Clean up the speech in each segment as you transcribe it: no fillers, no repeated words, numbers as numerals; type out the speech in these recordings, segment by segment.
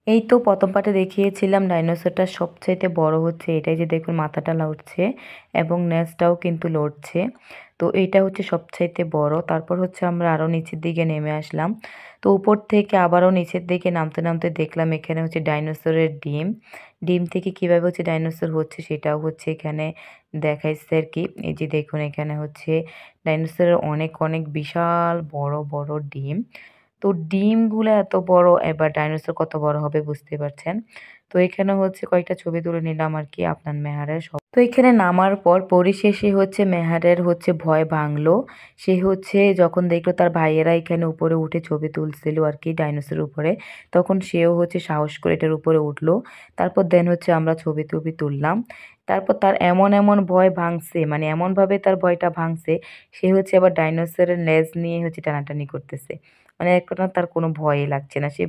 এই তো প্রথম পার্টে দেখিয়েছিলাম ডাইনোসরটা সবচাইতে বড় হচ্ছে এটাই, যে দেখুন মাথাটা লড়ছে এবং নেজটাও কিন্তু লড়ছে। তো এইটা হচ্ছে সবচাইতে বড়। তারপর হচ্ছে আমরা আরও নিচের দিকে নেমে আসলাম। তো উপর থেকে আবারও নিচের দিকে নামতে নামতে দেখলাম এখানে হচ্ছে ডাইনোসরের ডিম। ডিম থেকে কিভাবে হচ্ছে ডাইনোসর হচ্ছে সেটাও হচ্ছে এখানে দেখাইছে আর কি। এই যে দেখুন এখানে হচ্ছে ডাইনোসরের অনেক অনেক বিশাল বড় বড় ডিম। তো ডিমগুলা এত বড়, এবার ডাইনোসর কত বড় হবে বুঝতেই পারছেন। তো এখানে হচ্ছে কয়েকটা ছবি তুলে নিলাম আর কি আপনার মেহারের সব। তো এখানে নামার পর পরিশেষে হচ্ছে মেহারের হচ্ছে ভয় ভাঙলো। সে হচ্ছে যখন দেখলো তার ভাইয়েরা এখানে উপরে উঠে ছবি তুলছিল আর কি ডাইনোসরের উপরে, তখন সেও হচ্ছে সাহস করে এটার উপরে উঠলো। তারপর দেন হচ্ছে আমরা ছবি টবি তুললাম। তারপর তার এমন এমন ভয় ভাঙছে, মানে এমনভাবে তার ভয়টা ভাঙছে, সে হচ্ছে আবার ডাইনোসরের লেজ নিয়ে হচ্ছে টানাটানি করতেছে। মানে এক কথায় তার কোনো ভয়ই লাগছে না। সে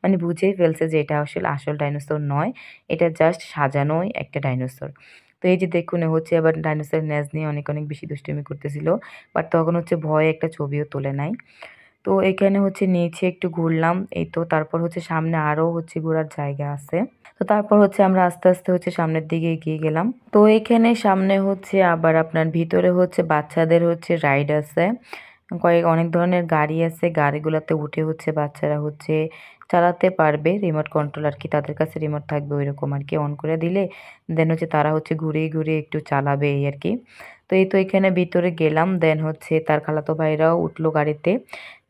মানে বুঝেই ফেলছে যে এটা আসলে আসল ডাইনোসর নয়। এটা জাস্ট সাজানোই একটা ডাইনোসর। তো এই যে দেখুন এ হচ্ছে আবার ডাইনোসরের লেজ নিয়ে অনেক, অনেক বেশি দুষ্টুমি করতেছিল। বাট তখন হচ্ছে ভয়ে একটা ছবিও তোলে নাই। তো এখানে হচ্ছে নিচে একটু ঘুরলাম। এই তো তারপর হচ্ছে সামনে আরো হচ্ছে ঘোরার জায়গা আছে। তো তারপর হচ্ছে আমরা আস্তে, আস্তে হচ্ছে সামনের দিকে এগিয়ে গেলাম। তো এখানে সামনে হচ্ছে আবার আপনার ভিতরে হচ্ছে বাচ্চাদের হচ্ছে রাইড আছে। অনেক ধরনের গাড়ি আছে। গাড়িগুলাতে উঠে হচ্ছে বাচ্চারা হচ্ছে চালাতে পারবে। রিমোট কন্ট্রোল আরকি, তাদের কাছে রিমোট থাকবে ঐরকম আরকি। অন করে দিলে দেন হচ্ছে তারা হচ্ছে ঘুরিয়ে, ঘুরিয়ে একটু চালাবে এই আরকি। তো এই তো এখানে ভিতরে গেলাম। দেন হচ্ছে তার খালাতো ভাইরাও উঠলো গাড়িতে।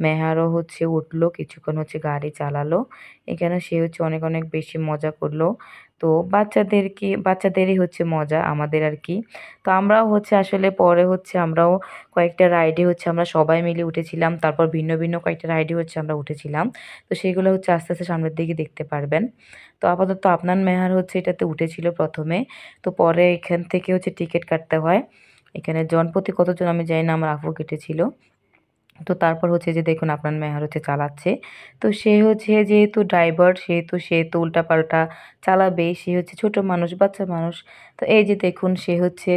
মেহারও হচ্ছে উঠলো, কিছুক্ষণ হচ্ছে গাড়ি চালালো। এখানে সে হচ্ছে অনেক, অনেক বেশি মজা করলো। তো বাচ্চাদেরই হচ্ছে মজা, আমাদের আর কি। তো আমরাও হচ্ছে আসলে পরে হচ্ছে আমরাও কয়েকটা রাইডে হচ্ছে আমরা সবাই মিলে উঠেছিলাম। তারপর ভিন্ন, ভিন্ন কয়েকটা রাইডে হচ্ছে আমরা উঠেছিলাম। তো সেগুলো হচ্ছে আস্তে, আস্তে সামনের দিকে দেখতে পারবেন। তো আপাতত আপনার মেহার হচ্ছে এটাতে উঠেছিল ১ম এ। তো পরে এখান থেকে হচ্ছে টিকেট কাটতে হয়। এখানে জনপ্রতি কতজন আমি জানি না, আমার আপু কেটেছিল। তো তারপর হচ্ছে যে দেখুন আপনার মেহার হচ্ছে চালাচ্ছে। তো সে হচ্ছে যেহেতু ড্রাইভার, সেহেতু সে তো উল্টাপাল্টা চালাবেই। সে হচ্ছে ছোট মানুষ, বাচ্চা মানুষ। তো এই যে দেখুন সে হচ্ছে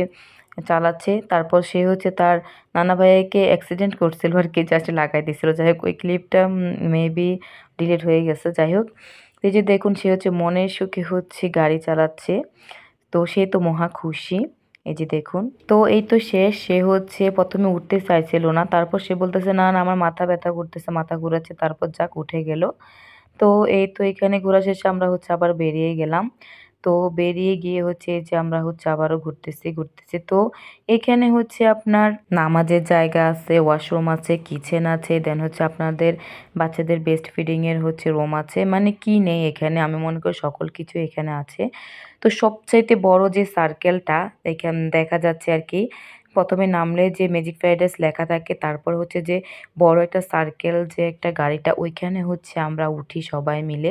চালাচ্ছে। তারপর সে হচ্ছে তার নানা ভাইয়াকে অ্যাক্সিডেন্ট করছিল আরকি, জাস্ট লাগাই দিছিল। যাই হোক ওই ক্লিপটা মেবি ডিলিট হয়ে গেছে। যাই হোক, এই যে দেখুন সে হচ্ছে মনের সুখে হচ্ছে গাড়ি চালাচ্ছে। তো সে তো মহা খুশি। এই যে দেখুন। তো এই তো শেষ। সে হচ্ছে ১ম এ উঠতে চাইছিল না। তারপর সে বলতেছে, "না, না আমার মাথা ব্যথা করতেছে, মাথা ঘুরাচ্ছে।" তারপর যাক উঠে গেল। তো এই তো এখানে ঘোরা শেষে আমরা হচ্ছে আবার বেরিয়ে গেলাম। তো বেরিয়ে গিয়ে হচ্ছে এই যে আমরা হচ্ছে আবারও ঘুরতেছি, ঘুরতেছি। তো এখানে হচ্ছে আপনার নামাজের জায়গা আছে, ওয়াশরুম আছে, কিচেন আছে, দেন হচ্ছে আপনাদের বাচ্চাদের বেস্ট ফিডিং এর হচ্ছে রুম আছে। মানে কি নেই এখানে, আমি মনে করি সকল কিছু এখানে আছে। তো সবচাইতে বড় যে সার্কেলটা দেখা যাচ্ছে আরকি। ১ম এ নামলে যে ম্যাজিক প্যারাডাইস লেখা থাকে, তারপর হচ্ছে যে বড় একটা সার্কেল যে একটা গাড়িটা, ওইখানে হচ্ছে আমরা উঠি সবাই মিলে।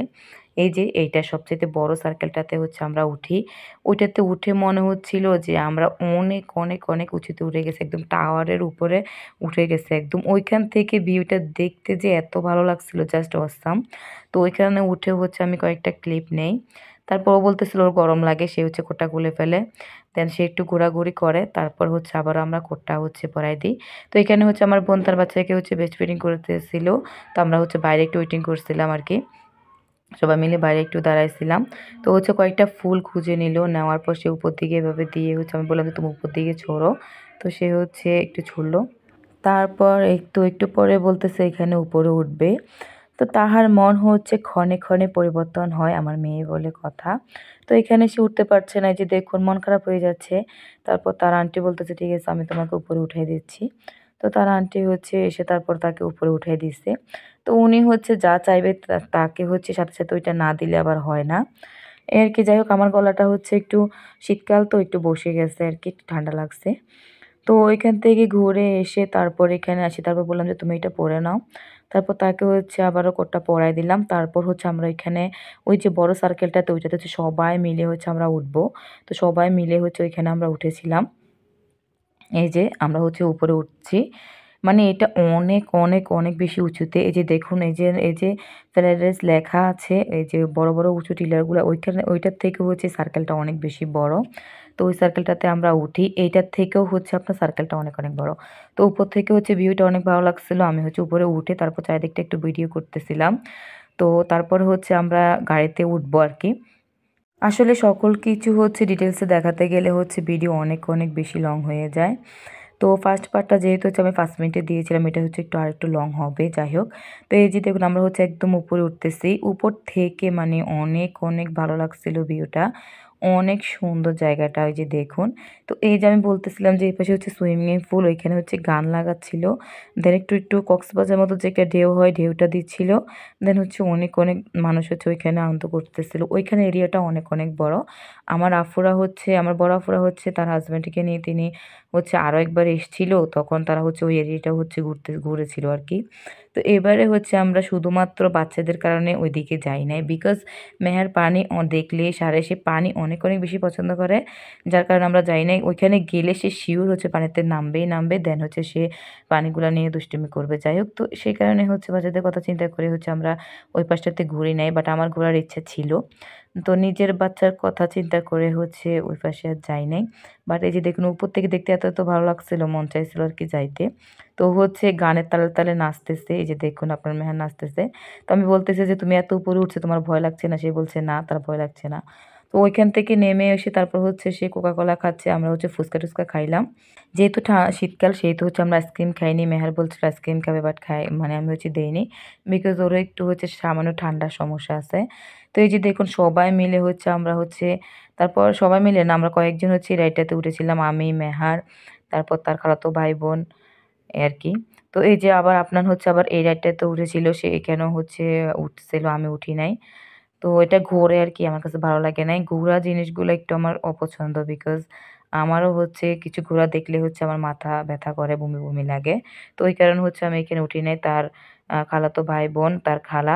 এই যে এইটা সবচাইতে বড় সার্কেলটাতে হচ্ছে আমরা উঠি। ওইটাতে উঠে মনে হচ্ছিল যে আমরা অনেক, অনেক, অনেক উঁচুতে উঠে গেছি। একদম টাওয়ারের উপরে উঠে গেছি একদম। ওইখান থেকে ভিউটা দেখতে যে এত ভালো লাগছিল, জাস্ট অসাম। তো ওইখানে উঠে হচ্ছে আমি কয়েকটা ক্লিপ নেই। তারপর ও বলতেছিল ওর গরম লাগে, সে হচ্ছে কোটটা খুলে ফেলে। দেন সে একটু ঘোরাঘুরি করে। তারপর হচ্ছে আবারও আমরা কোটটা হচ্ছে পরাই দিই। তো এখানে হচ্ছে আমার বোন তার বাচ্চাকে হচ্ছে ব্রেস্ট ফিডিং করতেছিল। তো আমরা হচ্ছে বাইরে একটু ওয়েটিং করছিলাম আরকি। সবাই মিলে বাইরে একটু দাঁড়াইছিলাম। তো হচ্ছে কয়েকটা ফুল খুঁজে নিল। নেওয়ার পর সে উপর দিকে এভাবে দিয়ে হচ্ছে আমি বললাম যে, "তুমি উপর দিকে ছোড়ো।" তো সে হচ্ছে একটু ছুড়ল। তারপর একটু পরে বলতেছে এখানে উপরে উঠবে। তো তাহার মন হচ্ছে ক্ষণে, ক্ষণে পরিবর্তন হয়, আমার মেয়ে বলে কথা। তো এখানে সে উঠতে পারছে না, এই যে দেখুন মন খারাপ হয়ে যাচ্ছে। তারপর তার আন্টি বলতেছে, "ঠিক আছে আমি তোমাকে উপরে উঠাই দিচ্ছি।" তো তার আন্টি হচ্ছে এসে তারপর তাকে উপরে উঠাই দিছে। তো উনি হচ্ছে যা চাইবে তাকে হচ্ছে সাথে, সাথে ওইটা না দিলে আবার হয় না। এই আরকি। যাই হোক আমার গলাটা হচ্ছে একটু শীতকাল তো একটু বসে গেছে আরকি, একটু ঠান্ডা লাগছে। তো ওইখান থেকে ঘুরে এসে তারপর এখানে আসি। তারপর বললাম যে, "তুমি এটা পরে নাও।" তারপর তাকে হচ্ছে আবারও কোটটা পরায় দিলাম। তারপর হচ্ছে আমরা এখানে ওই যে বড় সার্কেলটাতে, ওইটাতে হচ্ছে সবাই মিলে হচ্ছে আমরা উঠবো। তো সবাই মিলে হচ্ছে ওইখানে আমরা উঠেছিলাম। এই যে আমরা হচ্ছে উপরে উঠছি। মানে এটা অনেক, অনেক, অনেক বেশি উঁচুতে। এই যে দেখুন এই যে প্যারাডাইস লেখা আছে, এই যে বড়, বড় উঁচু টিলারগুলা, ওইখানে ওইটার থেকেও হচ্ছে সার্কেলটা অনেক বেশি বড়। তো ওই সার্কেলটাতে আমরা উঠি। এইটার থেকেও হচ্ছে আপনার সার্কেলটা অনেক, অনেক বড়। তো উপর থেকে হচ্ছে ভিউটা অনেক ভালো লাগছিল। আমি হচ্ছে উপরে উঠে তারপর চারিদিকটা একটু ভিডিও করতেছিলাম। তো তারপর হচ্ছে আমরা গাড়িতে উঠবো আর কি। আসলে সকল কিছু হচ্ছে ডিটেলসে দেখাতে গেলে হচ্ছে ভিডিও অনেক অনেক বেশি লং হয়ে যায়। তো ফার্স্ট পার্টটা যেহেতু হচ্ছে আমি 5 মিনিটে দিয়েছিলাম, এটা হচ্ছে একটু আরেকটু লং হবে, যাই হোক। তো এই যে দেখুন আমরা হচ্ছে একদম উপরে উঠতেছি। উপর থেকে মানে অনেক অনেক ভালো লাগছিল ভিউটা। অনেক সুন্দর জায়গাটা, ওই যে দেখুন। তো এই যে আমি বলতেছিলাম যে এই পাশে হচ্ছে সুইমিং পুল, ওইখানে হচ্ছে গান লাগাচ্ছিল। দেন একটু একটু কক্সবাজারের মতো যে একটা ঢেউ হয়, ঢেউটা দিচ্ছিল। দেন হচ্ছে অনেক অনেক মানুষ হচ্ছে ওইখানে আনন্দ করতেছিল। ওইখানে এরিয়াটা অনেক অনেক বড়। আমার বড় আফুরা হচ্ছে তার হাজব্যান্ডকে নিয়ে তিনি হচ্ছে আরও একবার এসছিল, তখন তারা হচ্ছে ওই এরিয়াটা হচ্ছে ঘুরেছিল আর কি। তো এবারে হচ্ছে আমরা শুধুমাত্র বাচ্চাদের কারণে ওইদিকে যাই নাই, বিকজ মেহের পানি দেখলে সারে সে পানি অনেক অনেক বেশি পছন্দ করে, যার কারণে আমরা যাই নাই। ওইখানে গেলে সে শিওর হচ্ছে পানিতে নামবেই নামবে, দেন হচ্ছে সে পানিগুলো নিয়ে দুষ্টুমি করবে, যাই হোক। তো সেই কারণে হচ্ছে বাচ্চাদের কথা চিন্তা করে হচ্ছে আমরা ওই পাশটাতে ঘুরি নাই, বাট আমার ঘোরার ইচ্ছা ছিল। তো নিজের বাচ্চার কথা চিন্তা করে হচ্ছে ওই পাশে আর যাই নাই। বাট এই যে দেখুন উপর থেকে দেখতে এত এত ভালো লাগছিল, মন চাইছিল আর কি যাইতে। তো হচ্ছে গানের তালে তালে নাচতেছে, এই যে দেখুন আপনার মেহার নাচতেছে। তো আমি বলতেছি যে তুমি এত উপরে উঠছো, তোমার ভয় লাগছে না? সে বলছে না, তার ভয় লাগছে না। তো ওইখান থেকে নেমে এসে তারপর হচ্ছে সে কোকা কোলা খাচ্ছে, আমরা হচ্ছে ফুচকা টুচকা খাইলাম। যেহেতু শীতকাল সেহেতু হচ্ছে আমরা আইসক্রিম খাইনি। মেহার বলছিল আইসক্রিম খাবে, বাট মানে আমি হচ্ছে দেইনি, বিকজ ওরও একটু হচ্ছে সামান্য ঠান্ডার সমস্যা আছে। তো এই যে দেখুন সবাই মিলে হচ্ছে আমরা হচ্ছে, তারপর সবাই মিলে না, আমরা কয়েকজন হচ্ছে এই রাইডটাতে উঠেছিলাম, আমি, মেহার, তারপর তার খালাতো ভাই বোন, এই আর কি। তো এই যে আবার আপনার হচ্ছে আবার এই রাইডটাতে উঠেছিল, সে এখানেও হচ্ছে উঠছিল, আমি উঠি নাই। তো এটা ঘোরে আর কি, আমার কাছে ভালো লাগে নাই। ঘোরা জিনিসগুলো একটু আমার অপছন্দ, বিকজ আমারও হচ্ছে কিছু ঘোরা দেখলে হচ্ছে আমার মাথা ব্যথা করে, বমি বমি লাগে। তো ওই কারণে হচ্ছে আমি এখানে উঠি নাই। তার খালাতো ভাই বোন, তার খালা,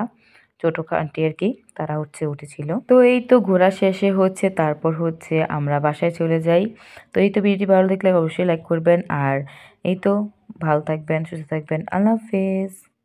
ছোট আন্টি আর কি, তারা হচ্ছে উঠেছিল। তো এই তো ঘোরা শেষে হচ্ছে তারপর হচ্ছে আমরা বাসায় চলে যাই। তো এই তো ভিডিওটি ভালো দেখলে অবশ্যই লাইক করবেন, আর এই তো ভালো থাকবেন, সুস্থ থাকবেন। আল্লাহ হাফেজ।